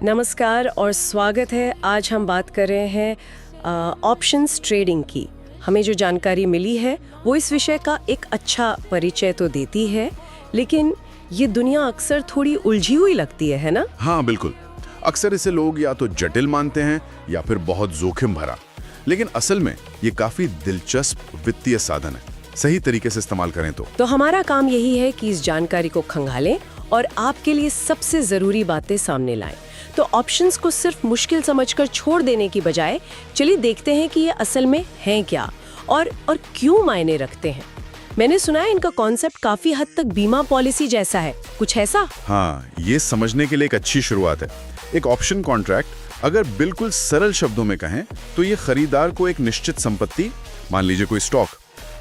नमस्कार और स्वागत है। आज हम बात कर रहे हैं ऑप्शंस ट्रेडिंग की। हमें जो जानकारी मिली है वो इस विषय का एक अच्छा परिचय तो देती है, लेकिन ये दुनिया अक्सर थोड़ी उलझी हुई लगती है ना? हाँ बिल्कुल। अक्सर इसे लोग या तो जटिल मानते हैं या फिर बहुत जोखिम भरा, लेकिन असल में ये काफी दिलचस्प वित्तीय साधन है, सही तरीके से इस्तेमाल करें तो हमारा काम यही है कि इस जानकारी को खंगालें और आपके लिए सबसे जरूरी बातें सामने लाएं। तो ऑप्शंस को सिर्फ मुश्किल समझकर छोड़ देने की बजाय चलिए देखते हैं कि ये असल में हैं क्या और क्यों मायने रखते हैं। मैंने सुना है इनका कॉन्सेप्ट काफी हद तक बीमा पॉलिसी जैसा है, कुछ ऐसा? हाँ, ये समझने के लिए एक अच्छी शुरुआत है। एक ऑप्शन कॉन्ट्रैक्ट अगर बिल्कुल सरल शब्दों में कहें तो ये खरीदार को एक निश्चित संपत्ति, मान लीजिए कोई स्टॉक,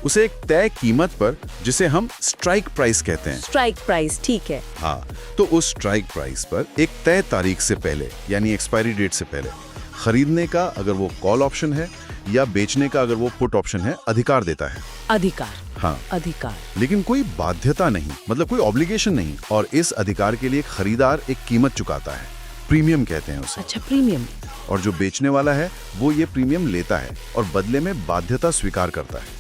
उसे एक तय कीमत पर, जिसे हम स्ट्राइक प्राइस कहते हैं। स्ट्राइक प्राइस, ठीक है। हाँ, तो उस स्ट्राइक प्राइस पर एक तय तारीख से पहले यानी एक्सपायरी डेट से पहले खरीदने का, अगर वो कॉल ऑप्शन है, या बेचने का अगर वो पुट ऑप्शन है, अधिकार देता है। अधिकार? हाँ, अधिकार। लेकिन कोई बाध्यता नहीं, मतलब कोई ऑब्लिगेशन नहीं। और इस अधिकार के लिए खरीदार एक कीमत चुकाता है, प्रीमियम कहते हैं उसे। अच्छा, प्रीमियम। और जो बेचने वाला है वो ये प्रीमियम लेता है और बदले में बाध्यता स्वीकार करता है।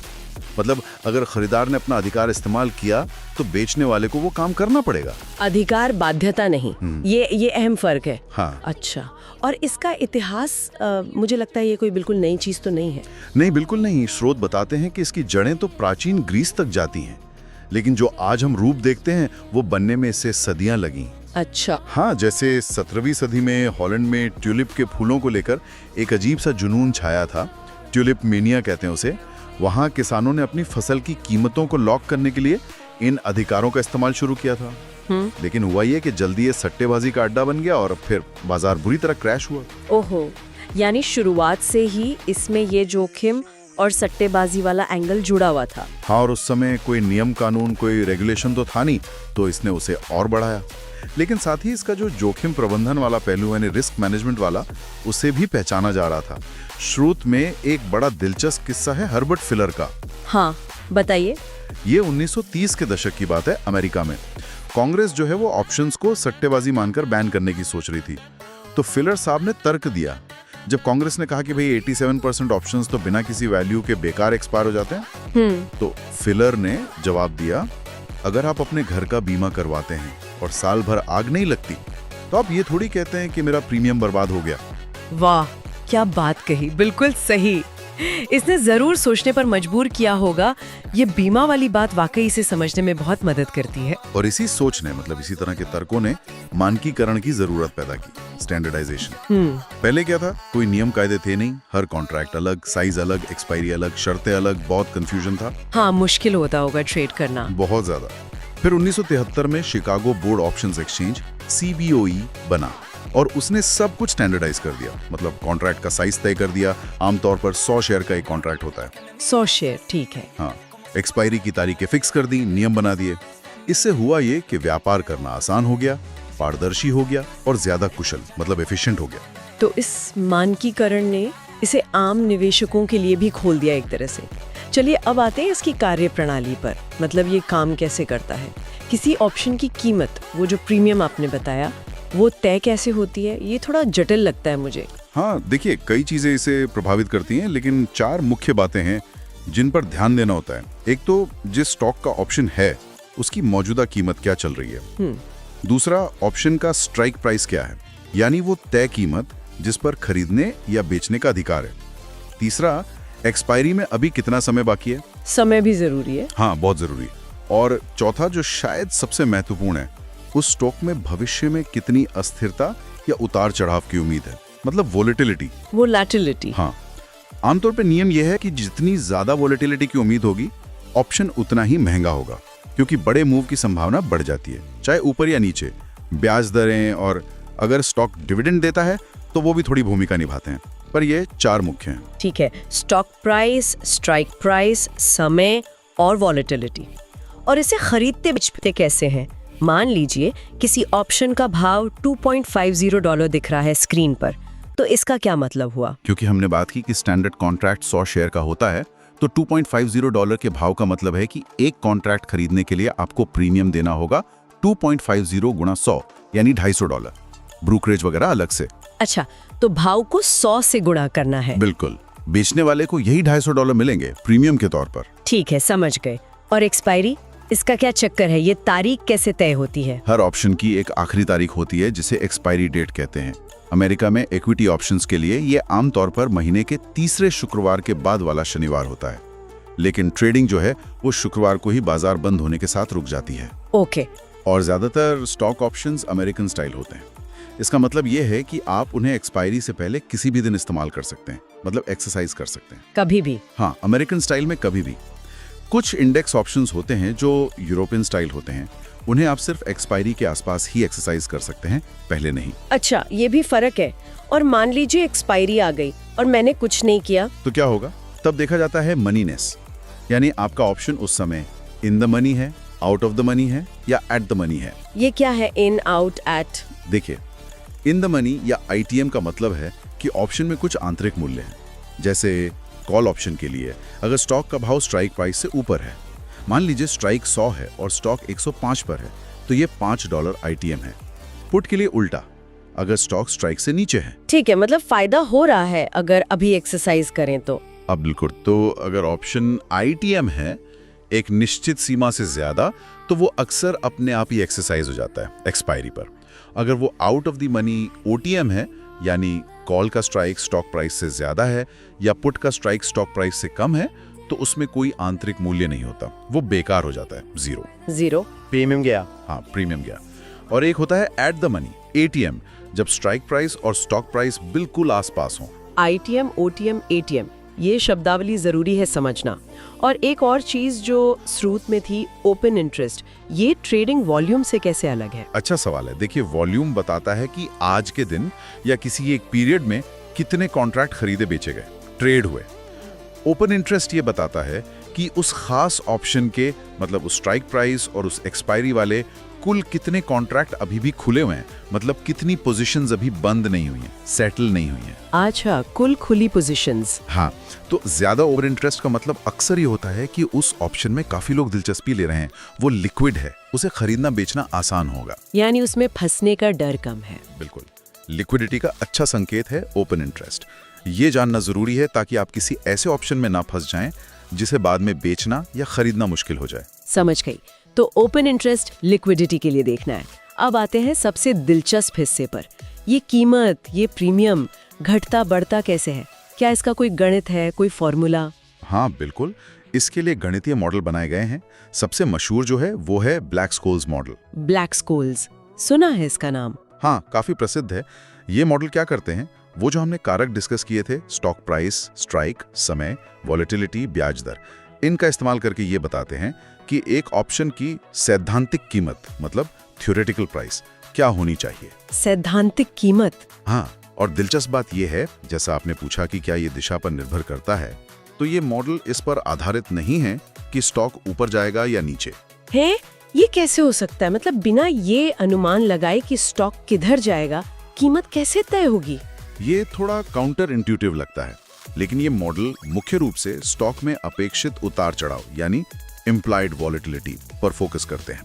मतलब अगर खरीदार ने अपना अधिकार इस्तेमाल किया तो बेचने वाले को वो काम करना पड़ेगा। अधिकार, बाध्यता नहीं, ये अहम फर्क है। हाँ। अच्छा, और इसका इतिहास मुझे लगता है ये कोई बिल्कुल नई चीज तो नहीं है। नहीं, बिल्कुल नहीं। स्रोत बताते हैं कि इसकी जड़ें तो प्राचीन ग्रीस तक जाती हैं, लेकिन जो आज हम रूप देखते हैं वो बनने में इससे सदियां लगी। अच्छा। हाँ, जैसे 17वीं सदी में हॉलैंड में ट्यूलिप के फूलों को लेकर एक अजीब सा जुनून छाया था, ट्यूलिप मेनिया कहते हैं उसे। वहाँ किसानों ने अपनी फसल की कीमतों को लॉक करने के लिए इन अधिकारों का इस्तेमाल शुरू किया था। लेकिन हुआ ये कि जल्दी ये सट्टेबाजी का अड्डा बन गया और फिर बाजार बुरी तरह क्रैश हुआ। ओहो, यानी शुरुआत से ही इसमें ये जोखिम और सट्टेबाजी वाला एंगल जुड़ा हुआ था। हाँ, और उस समय कोई नियम कानून, कोई रेगुलेशन तो था नहीं, तो इसने उसे और बढ़ाया। लेकिन साथ ही इसका जो जोखिम प्रबंधन वाला पहलू यानी रिस्क मैनेजमेंट वाला, उसे भी पहचाना जा रहा था। श्रुत में एक बड़ा दिलचस्प किस्सा है हर्बर्ट फिलर का। हाँ, बताइए। ये 1930 के दशक की बात है। अमेरिका में कांग्रेस जो है वो ऑप्शंस को सट्टेबाजी मानकर बैन करने की सोच रही थी। तो फिलर साहब ने तर्क दिया। जब कांग्रेस ने कहा कि भाई 87% ऑप्शंस तो बिना किसी वैल्यू के बेकार एक्सपायर हो जाते हैं, तो फिलर ने जवाब दिया, अगर आप अपने घर का बीमा करवाते हैं और साल भर आग नहीं लगती, तो आप ये थोड़ी कहते हैं कि मेरा प्रीमियम बर्बाद हो गया। वाह, क्या बात कही, बिल्कुल सही। इसने जरूर सोचने पर मजबूर किया होगा। ये बीमा वाली बात वाकई इसे समझने में बहुत मदद करती है। और इसी सोच ने, मतलब इसी तरह के तर्कों ने मानकीकरण की जरूरत पैदा की, स्टैंडर्डाइजेशन। पहले क्या था, कोई नियम कायदे थे नहीं, हर कॉन्ट्रैक्ट अलग, साइज अलग, एक्सपायरी अलग, शर्तें अलग, बहुत कंफ्यूजन था। हाँ, मुश्किल होता होगा ट्रेड करना, बहुत ज्यादा। फिर 1973 में Chicago board options exchange CBOE बना और उसने सब कुछ स्टैंडर्डाइज कर दिया। मतलब कॉन्ट्रैक्ट का साइज तय कर दिया। आमतौर पर 100 शेयर का एक कॉन्ट्रैक्ट होता है। 100 शेयर, ठीक है। हाँ, एक्सपायरी की तारीखें फिक्स कर दी, नियम बना दिए। इससे हुआ ये कि व्यापार करना आसान हो गया, पारदर्शी हो गया और ज्यादा कुशल, मतलब एफिशिएंट हो गया। तो इस मानकीकरण ने इसे आम निवेशकों के लिए भी खोल दिया एक तरह से। चलिए अब आते हैं इसकी कार्यप्रणाली पर, मतलब ये काम कैसे करता है। किसी ऑप्शन की कीमत, वो जो प्रीमियम आपने बताया, वो तय कैसे होती है? ये थोड़ा जटिल लगता है मुझे। हाँ, देखिए, कई चीजें इसे प्रभावित करती हैं, लेकिन 4 मुख्य बातें हैं जिन पर ध्यान देना होता है। एक तो जिस स्टॉक का ऑप्शन है उसकी मौजूदा कीमत क्या चल रही है। दूसरा, ऑप्शन का स्ट्राइक प्राइस क्या है, यानी वो तय कीमत जिस पर खरीदने या बेचने का अधिकार है। तीसरा, एक्सपायरी में अभी कितना समय बाकी है। समय भी जरूरी है। हाँ, बहुत जरूरी है। और चौथा, जो शायद सबसे महत्वपूर्ण है, उस स्टॉक में भविष्य में कितनी अस्थिरता या उतार चढ़ाव की उम्मीद है, मतलब वोलेटिलिटी। वोलेटिलिटी। हाँ, आमतौर पे नियम यह है कि जितनी ज्यादा वोलेटिलिटी की उम्मीद होगी, ऑप्शन उतना ही महंगा होगा, क्योंकि बड़े मूव की संभावना बढ़ जाती है, चाहे ऊपर या नीचे। ब्याज दरें और अगर स्टॉक डिविडेंड देता है तो वो भी थोड़ी भूमिका निभाते हैं, पर ये 4 मुख्य हैं। ठीक है, स्टॉक प्राइस, स्ट्राइक प्राइस, समय और वॉलेटिलिटी। और इसे खरीदते बेचते कैसे हैं? मान लीजिए किसी ऑप्शन का भाव $2.50 दिख रहा है स्क्रीन पर, तो इसका क्या मतलब हुआ? क्योंकि हमने बात की कि स्टैंडर्ड कॉन्ट्रैक्ट 100 शेयर का होता है, तो $2.50 के भाव का मतलब है कि एक कॉन्ट्रैक्ट खरीदने के लिए आपको प्रीमियम देना होगा 2.50 गुणा 100 यानी $250। ब्रोकरेज वगैरह अलग से। अच्छा, तो भाव को 100 से गुणा करना है। बिल्कुल, बेचने वाले को यही $250 मिलेंगे प्रीमियम के तौर पर। ठीक है, समझ गए। और एक्सपायरी, इसका क्या चक्कर है? ये तारीख कैसे तय होती है? हर ऑप्शन की एक आखिरी तारीख होती है जिसे एक्सपायरी डेट कहते हैं। अमेरिका में इक्विटी ऑप्शंस के लिए ये आमतौर पर महीने के तीसरे शुक्रवार के बाद वाला शनिवार होता है, लेकिन ट्रेडिंग जो है वो शुक्रवार को ही बाजार बंद होने के साथ रुक जाती है। ओके। और ज्यादातर स्टॉक ऑप्शंस अमेरिकन स्टाइल होते हैं। इसका मतलब ये है कि आप उन्हें एक्सपायरी से पहले किसी भी दिन इस्तेमाल कर सकते हैं, मतलब एक्सरसाइज कर सकते हैं कभी भी। हाँ, अमेरिकन स्टाइल में कभी भी। कुछ इंडेक्स ऑप्शंस होते हैं जो यूरोपियन स्टाइल होते हैं, उन्हें आप सिर्फ एक्सपायरी के आसपास ही एक्सरसाइज कर सकते हैं, पहले नहीं। अच्छा, ये भी फर्क है। और मान लीजिए एक्सपायरी आ गई और मैंने कुछ नहीं किया, तो क्या होगा? तब देखा जाता है मनीनेस, यानी आपका ऑप्शन उस समय इन द मनी है, आउट ऑफ द मनी है या एट द मनी है। ये क्या है इन, आउट, एट? देखिए, इन द मनी या आईटीएम का मतलब है कि ऑप्शन में कुछ आंतरिक मूल्य है। जैसे कॉल ऑप्शन के लिए अगर स्टॉक का भाव स्ट्राइक प्राइस से ऊपर है, मान लीजिए स्ट्राइक 100 है और स्टॉक 105 पर है, तो ये $5 आईटीएम है। पुट के लिए उल्टा, अगर स्टॉक स्ट्राइक से नीचे है। ठीक है, मतलब फायदा हो रहा है अगर अभी एक्सरसाइज करें तो। अब बिल्कुल, तो अगर ऑप्शन आईटीएम है एक निश्चित सीमा से ज्यादा, तो वो अक्सर अपने आप ही एक्सरसाइज हो जाता है एक्सपायरी पर। अगर वो out of the money OTM है, यानी कॉल का स्ट्राइक स्टॉक प्राइस से ज्यादा है या पुट का स्ट्राइक स्टॉक प्राइस से कम है, तो उसमें कोई आंतरिक मूल्य नहीं होता, वो बेकार हो जाता है, जीरो। प्रीमियम गया। हाँ, प्रीमियम गया। और एक होता है एट द मनी, एटीएम, जब स्ट्राइक प्राइस और स्टॉक प्राइस बिल्कुल आसपास हो। आईटीएम, ओटीएम, एटीएम, ये शब्दावली जरूरी है समझना। और एक और चीज जो स्रोत में थी, ओपन इंटरेस्ट, ये ट्रेडिंग वॉल्यूम से कैसे अलग है? अच्छा सवाल है। देखिए, वॉल्यूम बताता है कि आज के दिन या किसी एक पीरियड में कितने कॉन्ट्रैक्ट खरीदे बेचे गए, ट्रेड हुए। ओपन इंटरेस्ट ये बताता है कि उस खास ऑप्शन के, मतलब उस स्ट्राइक प्राइस और उस एक्सपायरी वाले कुल कितने कॉन्ट्रैक्ट अभी भी खुले हुए हैं, मतलब कितनी पोजीशंस अभी बंद नहीं हुई हैं, सेटल नहीं हुई हैं। अच्छा, कुल खुली पोजीशंस। हाँ, तो ज्यादा ओवर इंटरेस्ट का मतलब अक्सर ये होता है कि उस ऑप्शन में काफी लोग दिलचस्पी ले रहे हैं, वो लिक्विड है, उसे खरीदना बेचना आसान होगा, यानी उसमें फंसने का डर कम है। बिल्कुल, लिक्विडिटी का अच्छा संकेत है ओपन इंटरेस्ट। ये जानना जरूरी है ताकि आप किसी ऐसे ऑप्शन में ना फंस जाएं जिसे बाद में बेचना या खरीदना मुश्किल हो जाए। समझ गई। तो ओपन इंटरेस्ट लिक्विडिटी के लिए देखना है। अब आते हैं सबसे दिलचस्प हिस्से पर। ये कीमत, ये प्रीमियम घटता बढ़ता कैसे है? क्या इसका कोई गणित है, कोई फॉर्मूला? हाँ बिल्कुल, इसके लिए गणितीय मॉडल बनाए गए हैं। सबसे मशहूर जो है वो है ब्लैक-स्कोल्स मॉडल। ब्लैक-स्कोल्स, सुना है इसका नाम। हाँ, काफी प्रसिद्ध है। ये मॉडल क्या करते हैं, वो जो हमने कारक डिस्कस किए थे, स्टॉक प्राइस, स्ट्राइक, समय, वॉलेटिलिटी, ब्याज दर, इनका इस्तेमाल करके ये बताते हैं कि एक ऑप्शन की सैद्धांतिक कीमत, मतलब थ्योरेटिकल प्राइस, क्या होनी चाहिए। सैद्धांतिक कीमत? हाँ, और दिलचस्प बात यह है, जैसा आपने पूछा कि क्या ये दिशा पर निर्भर करता है, तो ये मॉडल इस पर आधारित नहीं है कि स्टॉक ऊपर जाएगा या नीचे। है? ये कैसे हो सकता है? मतलब बिना ये अनुमान लगाए कि स्टॉक किधर जाएगा, कीमत कैसे तय होगी? ये थोड़ा काउंटर इंट्यूटिव लगता है, लेकिन ये मॉडल मुख्य रूप से स्टॉक में अपेक्षित उतार चढ़ाव, यानी इम्प्लाइड वॉलेटिलिटी पर फोकस करते हैं।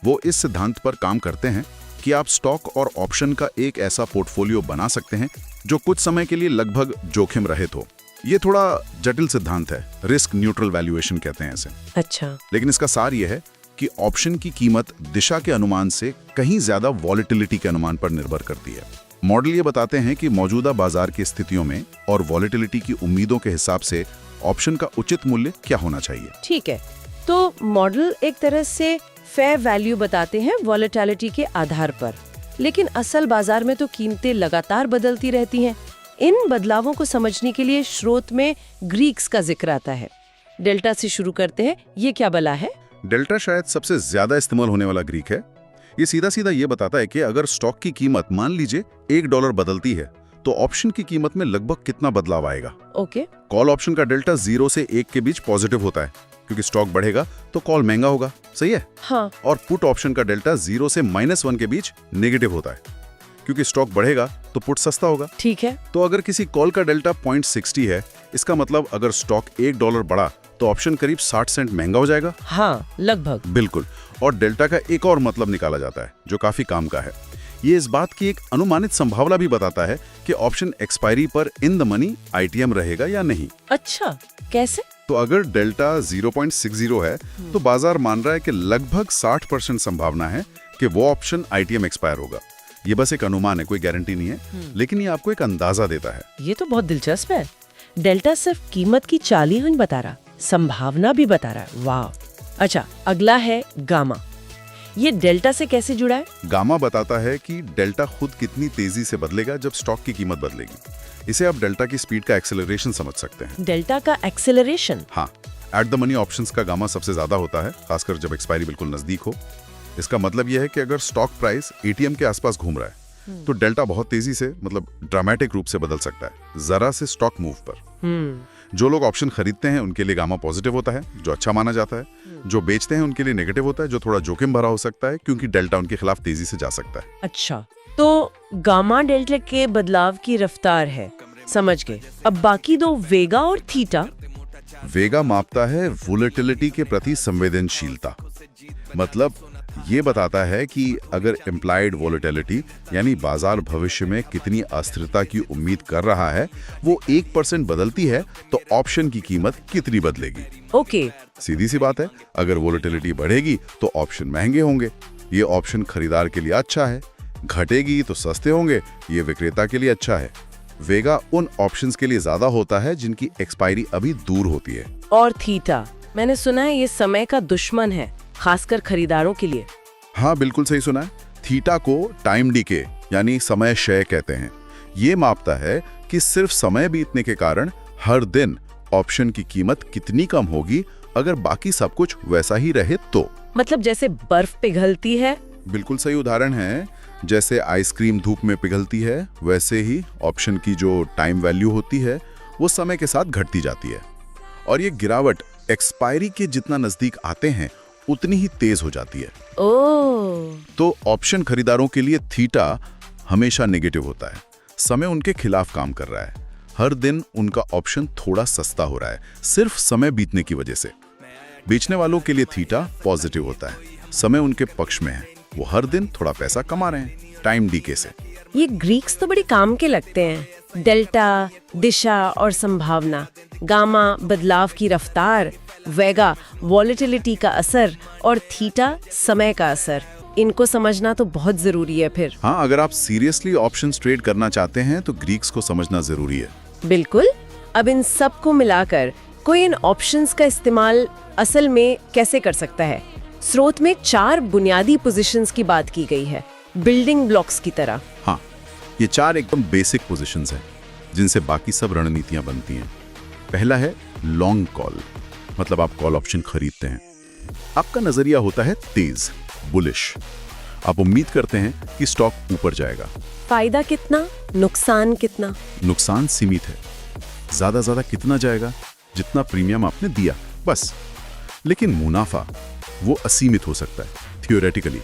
वो इस सिद्धांत पर काम करते हैं कि आप स्टॉक और ऑप्शन का एक ऐसा पोर्टफोलियो बना सकते हैं जो कुछ समय के लिए लगभग जोखिम रहित हो। ये थोड़ा जटिल सिद्धांत है, रिस्क न्यूट्रल वैल्यूएशन कहते हैं इसे। अच्छा। लेकिन इसका सार यह है कि ऑप्शन की कीमत दिशा के अनुमान से कहीं ज्यादा वॉलेटिलिटी के अनुमान पर निर्भर करती है। मॉडल ये बताते हैं कि मौजूदा बाजार की स्थितियों में और वॉलेटिलिटी की उम्मीदों के हिसाब से ऑप्शन का उचित मूल्य क्या होना चाहिए। ठीक है, तो मॉडल एक तरह से फेयर वैल्यू बताते हैं वॉलेटिलिटी के आधार पर, लेकिन असल बाजार में तो कीमतें लगातार बदलती रहती हैं। इन बदलावों को समझने के लिए स्रोत में ग्रीक्स का जिक्र आता है। डेल्टा से शुरू करते हैं, ये क्या बला है? डेल्टा शायद सबसे ज्यादा इस्तेमाल होने वाला ग्रीक है। ये सीधा सीधा ये बताता है कि अगर स्टॉक की कीमत मान लीजिए $1 बदलती है, तो ऑप्शन की कीमत में लगभग कितना बदलाव आएगा। ओके। कॉल ऑप्शन का डेल्टा 0 से 1 के बीच पॉजिटिव होता है, क्योंकि स्टॉक बढ़ेगा तो कॉल महंगा होगा, सही है। हाँ। और पुट ऑप्शन का डेल्टा 0 से -1 के बीच नेगेटिव होता है, क्योंकि स्टॉक बढ़ेगा तो पुट सस्ता होगा। ठीक है। तो अगर किसी कॉल का डेल्टा 0.60 है, इसका मतलब अगर स्टॉक $1 बढ़ा तो ऑप्शन करीब 60 सेंट महंगा हो जाएगा। हाँ, लगभग। बिल्कुल। और डेल्टा का एक और मतलब निकाला जाता है जो काफी काम का है। ये इस बात की एक अनुमानित संभावना भी बताता है कि ऑप्शन एक्सपायरी पर इन द मनी आईटीएम रहेगा या नहीं। अच्छा, कैसे? तो अगर डेल्टा 0.60 है तो बाजार मान रहा है कि लगभग 60% संभावना है कि वो ऑप्शन आईटीएम एक्सपायर होगा। ये बस एक अनुमान है, कोई गारंटी नहीं है, लेकिन ये आपको एक अंदाजा देता है। ये तो बहुत दिलचस्प है। डेल्टा सिर्फ कीमत की चाल ही नहीं बता रहा, संभावना भी बता रहा है। वाह। अच्छा, अगला है गामा। ये डेल्टा से कैसे जुड़ा है? गामा बताता है कि डेल्टा खुद कितनी तेजी से बदलेगा जब स्टॉक की कीमत बदलेगी। इसे आप डेल्टा की स्पीड का एक्सेलरेशन समझ सकते हैं। डेल्टा का एक्सेलरेशन? हाँ, एट द मनी ऑप्शंस का गामा सबसे ज्यादा होता है, खासकर जब एक्सपायरी बिल्कुल नजदीक हो। इसका मतलब यह है कि अगर स्टॉक प्राइस एटीएम के आसपास घूम रहा है तो डेल्टा बहुत तेजी से, मतलब ड्रामेटिक रूप से बदल सकता है, जरा से स्टॉक मूव पर। जो लोग ऑप्शन खरीदते हैं उनके लिए गामा पॉजिटिव होता है, जो अच्छा माना जाता है। जो बेचते हैं उनके लिए नेगेटिव होता है, जो थोड़ा जोखिम भरा हो सकता है, क्योंकि डेल्टा उनके खिलाफ तेजी से जा सकता है। अच्छा, तो गामा डेल्टा के बदलाव की रफ्तार है, समझ गए। अब बाकी दो, वेगा और थीटा। वेगा मापता है वोलेटिलिटी के प्रति संवेदनशीलता। मतलब ये बताता है कि अगर इम्प्लाइड वोलेटिलिटी यानी बाजार भविष्य में कितनी अस्थिरता की उम्मीद कर रहा है वो 1% बदलती है तो ऑप्शन की कीमत कितनी बदलेगी। ओके। सीधी सी बात है, अगर वोलेटिलिटी बढ़ेगी तो ऑप्शन महंगे होंगे, ये ऑप्शन खरीदार के लिए अच्छा है। घटेगी तो सस्ते होंगे, ये विक्रेता के लिए अच्छा है। वेगा उन ऑप्शंस के लिए ज्यादा होता है जिनकी एक्सपायरी अभी दूर होती है। और थीटा, मैंने सुना है ये समय का दुश्मन है, खासकर खरीदारों के लिए। हाँ, बिल्कुल सही सुना है। थीटा को टाइम डीके यानी समय क्षय कहते हैं। ये मापता है कि सिर्फ समय बीतने के कारण हर दिन ऑप्शन की कीमत कितनी कम होगी अगर बाकी सब कुछ वैसा ही रहे तो। मतलब जैसे बर्फ पिघलती है? बिल्कुल सही उदाहरण है। जैसे आइसक्रीम धूप में पिघलती है, वैसे ही ऑप्शन की जो टाइम वैल्यू होती है वो समय के साथ घटती जाती है। और ये गिरावट एक्सपायरी के जितना नजदीक आते हैं उतनी ही तेज हो जाती है। ओह। तो ऑप्शन खरीदारों के लिए थीटा हमेशा नेगेटिव होता है। समय उनके खिलाफ काम कर रहा है। हर दिन उनका ऑप्शन थोड़ा सस्ता हो रहा है, सिर्फ समय बीतने की वजह से। बेचने वालों के लिए थीटा पॉजिटिव होता है, समय उनके पक्ष में है, वो हर दिन थोड़ा पैसा कमा रहे हैं टाइम डीके से। ये ग्रीक्स तो बड़े काम के लगते हैं। डेल्टा दिशा और संभावना, गामा बदलाव की रफ्तार, वेगा वॉलेटिलिटी का असर और थीटा समय का असर। इनको समझना तो बहुत जरूरी है फिर। हाँ, अगर आप सीरियसली ऑप्शंस ट्रेड करना चाहते हैं तो ग्रीक्स को समझना जरूरी है। बिल्कुल। अब इन सब को मिलाकर कोई इन ऑप्शंस का इस्तेमाल असल में कैसे कर सकता है? स्रोत में 4 बुनियादी पोजीशंस की बात की गई है, बिल्डिंग ब्लॉक्स की तरह। हाँ, ये 4 एकदम बेसिक पोजीशंस हैं जिनसे बाकी सब रणनीतियां बनती हैं। पहला है लॉन्ग कॉल, मतलब आप कॉल ऑप्शन खरीदते हैं। आपका नजरिया होता है तेज, बुलिश। आप उम्मीद करते हैं कि स्टॉक ऊपर जाएगा। फायदा कितना, नुकसान कितना? नुकसान सीमित है, ज्यादा कितना जाएगा? जितना प्रीमियम आपने दिया, बस। लेकिन मुनाफा वो असीमित हो सकता है थियोरेटिकली।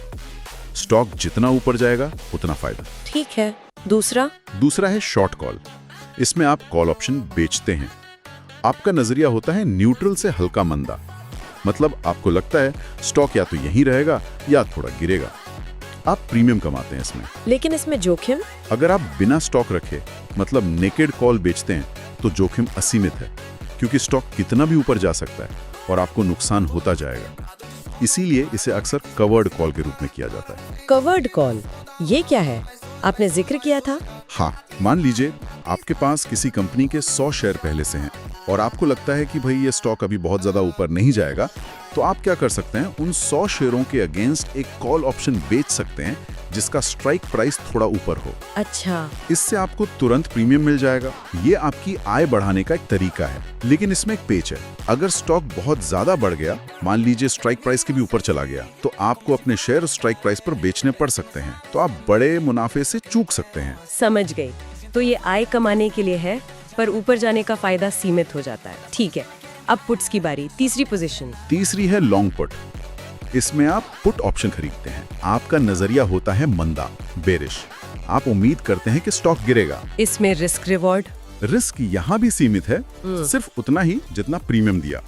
स्टॉक जितना ऊपर जाएगा उतना फायदा। ठीक है। दूसरा है शॉर्ट कॉल। इसमें आप कॉल ऑप्शन बेचते हैं। आपका नजरिया होता है न्यूट्रल से हल्का मंदा, मतलब आपको लगता है स्टॉक या तो यहीं रहेगा या थोड़ा गिरेगा। आप प्रीमियम कमाते हैं इसमें। लेकिन इसमें जोखिम? अगर आप बिना स्टॉक रखे, मतलब नेकेड कॉल बेचते हैं, तो जोखिम असीमित है, क्योंकि स्टॉक कितना भी ऊपर जा सकता है और आपको नुकसान होता जाएगा। इसीलिए इसे अक्सर कवर्ड कॉल के रूप में किया जाता है। कवर्ड कॉल, ये क्या है? आपने जिक्र किया था। हाँ, मान लीजिए आपके पास किसी कंपनी के 100 शेयर पहले से हैं और आपको लगता है कि भाई ये स्टॉक अभी बहुत ज्यादा ऊपर नहीं जाएगा, तो आप क्या कर सकते हैं, उन 100 शेयरों के अगेंस्ट एक कॉल ऑप्शन बेच सकते हैं जिसका स्ट्राइक प्राइस थोड़ा ऊपर हो। अच्छा। इससे आपको तुरंत प्रीमियम मिल जाएगा। ये आपकी आय बढ़ाने का एक तरीका है। लेकिन इसमें एक पेच है, अगर स्टॉक बहुत ज्यादा बढ़ गया, मान लीजिए स्ट्राइक प्राइस के भी ऊपर चला गया, तो आपको अपने शेयर स्ट्राइक प्राइस पर बेचने पड़ सकते हैं। तो आप बड़े मुनाफे से चूक सकते हैं। समझ गई। तो ये आय कमाने के लिए है, पर ऊपर जाने का फायदा सीमित हो जाता है। ठीक है। अब पुट्स की बारी, तीसरी पोजीशन। तीसरी है लॉन्ग पुट। इसमें आप पुट ऑप्शन खरीदते हैं। आपका नजरिया होता है मंदा, बेरिश। आप उम्मीद करते हैं कि स्टॉक गिरेगा। इसमें रिस्क रिवॉर्ड? रिस्क यहाँ भी सीमित है, सिर्फ उतना ही जितना प्रीमियम दिया,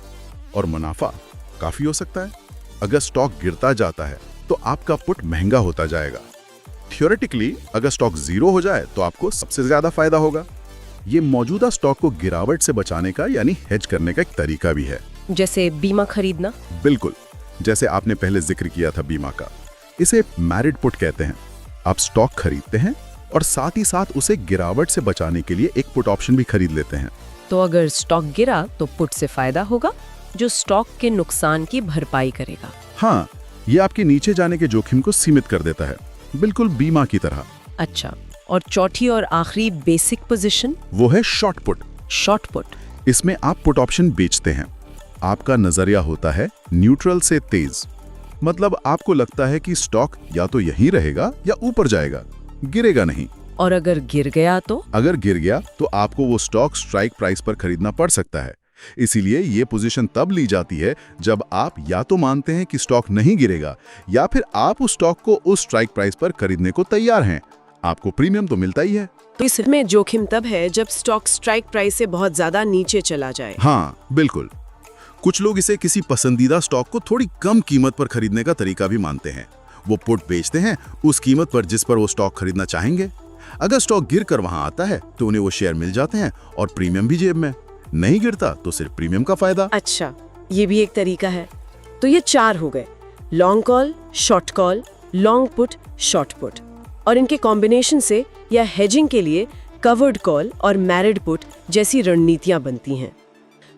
और मुनाफा काफी हो सकता है। अगर स्टॉक गिरता जाता है तो आपका पुट महंगा होता जाएगा। थ्योरेटिकली अगर स्टॉक जीरो हो जाए तो आपको सबसे ज्यादा फायदा होगा। ये मौजूदा स्टॉक को गिरावट से बचाने का यानी हेज करने का एक तरीका भी है। जैसे बीमा खरीदना? बिल्कुल, जैसे आपने पहले जिक्र किया था बीमा का। इसे मैरिड पुट कहते हैं। आप स्टॉक खरीदते हैं और साथ ही साथ उसे गिरावट से बचाने के लिए एक पुट ऑप्शन भी खरीद लेते हैं। तो अगर स्टॉक गिरा तो पुट से फायदा होगा जो स्टॉक के नुकसान की भरपाई करेगा। हाँ, ये आपके नीचे जाने के जोखिम को सीमित कर देता है, बिल्कुल बीमा की तरह। अच्छा, और चौथी और आखिरी बेसिक पोजीशन? वो है शॉर्ट पुट। शॉर्ट पुट, इसमें आप पुट ऑप्शन बेचते हैं। आपका नजरिया होता है न्यूट्रल से तेज, मतलब आपको लगता है कि स्टॉक या तो यहीं रहेगा या ऊपर जाएगा, गिरेगा नहीं। और अगर गिर गया तो? अगर गिर गया तो आपको वो स्टॉक स्ट्राइक प्राइस पर खरीदना पड़ सकता है। इसीलिए ये पोजीशन तब ली जाती है जब आप या तो मानते हैं कि स्टॉक नहीं गिरेगा या फिर आप उस स्टॉक को उस स्ट्राइक प्राइस पर खरीदने को तैयार हैं। आपको प्रीमियम तो मिलता ही है। तो इसमें जोखिम तब है जब स्टॉक स्ट्राइक प्राइस से बहुत ज्यादा नीचे चला जाए। हाँ बिल्कुल, कुछ लोग इसे किसी पसंदीदा स्टॉक को थोड़ी कम कीमत पर खरीदने का तरीका भी मानते हैं। वो पुट बेचते हैं उस कीमत पर जिस पर वो स्टॉक खरीदना चाहेंगे। अगर स्टॉक गिर कर वहां आता है तो उन्हें वो शेयर मिल जाते हैं और प्रीमियम भी जेब में। नहीं गिरता तो सिर्फ प्रीमियम का फायदा। अच्छा, ये भी एक तरीका है। तो ये 4 हो गए: long call, short call, long put, short put. और इनके कॉम्बिनेशन से या हेजिंग के लिए कवर्ड कॉल और मैरिड पुट जैसी रणनीतियां बनती हैं।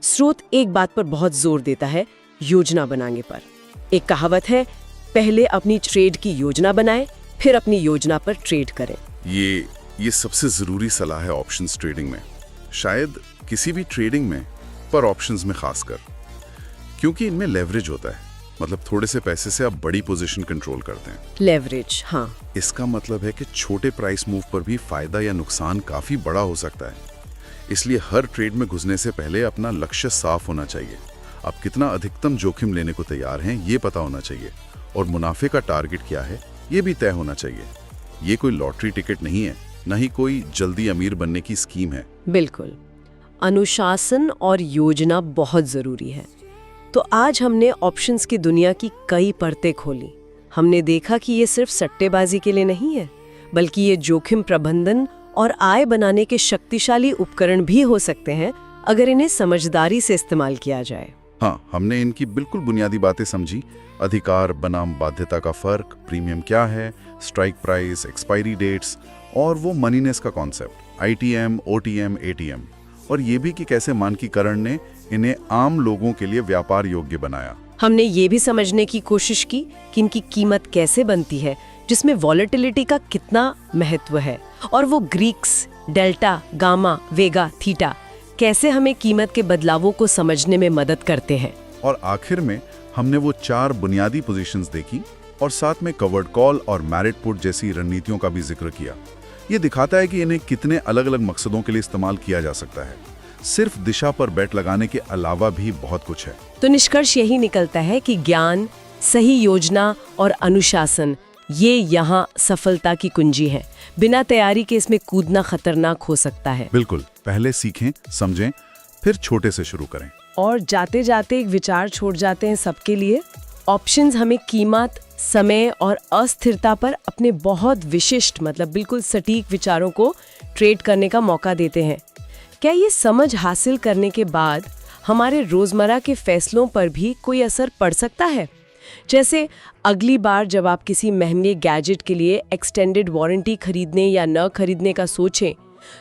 स्रोत एक बात पर बहुत जोर देता है, योजना बनाने पर। एक कहावत है, पहले अपनी ट्रेड की योजना बनाएं, फिर अपनी योजना पर ट्रेड करें। ये सबसे जरूरी सलाह है ऑप्शंस ट्रेडिंग में, शायद किसी भी ट्रेडिंग में, पर ऑप्शंस में खासकर, क्योंकि इनमें लेवरेज होता है। मतलब थोड़े से पैसे से आप बड़ी पोजीशन कंट्रोल करते हैं। लेवरेज, हाँ। इसका मतलब है कि छोटे प्राइस मूव पर भी फायदा या नुकसान काफी बड़ा हो सकता है। इसलिए हर ट्रेड में घुसने से पहले अपना लक्ष्य साफ होना चाहिए। आप कितना अधिकतम जोखिम लेने को तैयार हैं ये पता होना चाहिए, और मुनाफे का टारगेट क्या है ये भी तय होना चाहिए। ये कोई लॉटरी टिकट नहीं है, न ही कोई जल्दी अमीर बनने की स्कीम है। बिल्कुल, अनुशासन और योजना बहुत जरूरी है। तो आज हमने ऑप्शंस की दुनिया की कई परतें खोली। हमने देखा कि ये सिर्फ सट्टेबाजी के लिए नहीं है, बल्कि ये जोखिम प्रबंधन और आय बनाने के शक्तिशाली उपकरण भी हो सकते हैं अगर इन्हें समझदारी से इस्तेमाल किया जाए। हाँ, हमने इनकी बिल्कुल बुनियादी बातें समझी। अधिकार बनाम बाध्यता का फर्क, प्रीमियम क्या है, स्ट्राइक प्राइस, एक्सपायरी डेट्स, और वो मनीनेस का कॉन्सेप्ट, ITM, OTM, ATM, और ये भी कि कैसे मानकीकरण ने इन्हें आम लोगों के लिए व्यापार योग्य बनाया। हमने ये भी समझने की कोशिश की कि इनकी कीमत कैसे बनती है, जिसमें वॉलेटिलिटी का कितना महत्व है, और वो ग्रीक्स, डेल्टा, गामा, वेगा, थीटा कैसे हमें कीमत के बदलावों को समझने में मदद करते हैं। और आखिर में हमने वो 4 बुनियादी पोजीशंस देखी और साथ में कवर्ड कॉल और मैरिड पुट जैसी रणनीतियों का भी जिक्र किया। ये दिखाता है कि इन्हें कितने अलग अलग मकसदों के लिए इस्तेमाल किया जा सकता है। सिर्फ दिशा पर बेट लगाने के अलावा भी बहुत कुछ है। तो निष्कर्ष यही निकलता है कि ज्ञान, सही योजना और अनुशासन ये यहाँ सफलता की कुंजी है। बिना तैयारी के इसमें कूदना खतरनाक हो सकता है। बिल्कुल, पहले सीखें, समझें, फिर छोटे से शुरू करें। और जाते जाते एक विचार छोड़ जाते हैं सबके लिए। ऑप्शंस हमें कीमत, समय और अस्थिरता पर अपने बहुत विशिष्ट, मतलब बिल्कुल सटीक विचारों को ट्रेड करने का मौका देते हैं। क्या ये समझ हासिल करने के बाद हमारे रोजमर्रा के फैसलों पर भी कोई असर पड़ सकता है? जैसे अगली बार जब आप किसी महंगे गैजेट के लिए एक्सटेंडेड वारंटी खरीदने या न खरीदने का सोचें,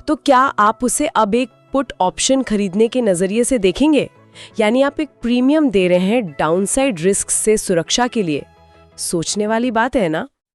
तो क्या आप उसे अब एक पुट ऑप्शन खरीदने के नजरिए से देखेंगे? यानी आप एक प्रीमियम दे रहे हैं डाउनसाइड रिस्क से सुरक्षा के लिए। सोचने वाली बात है ना?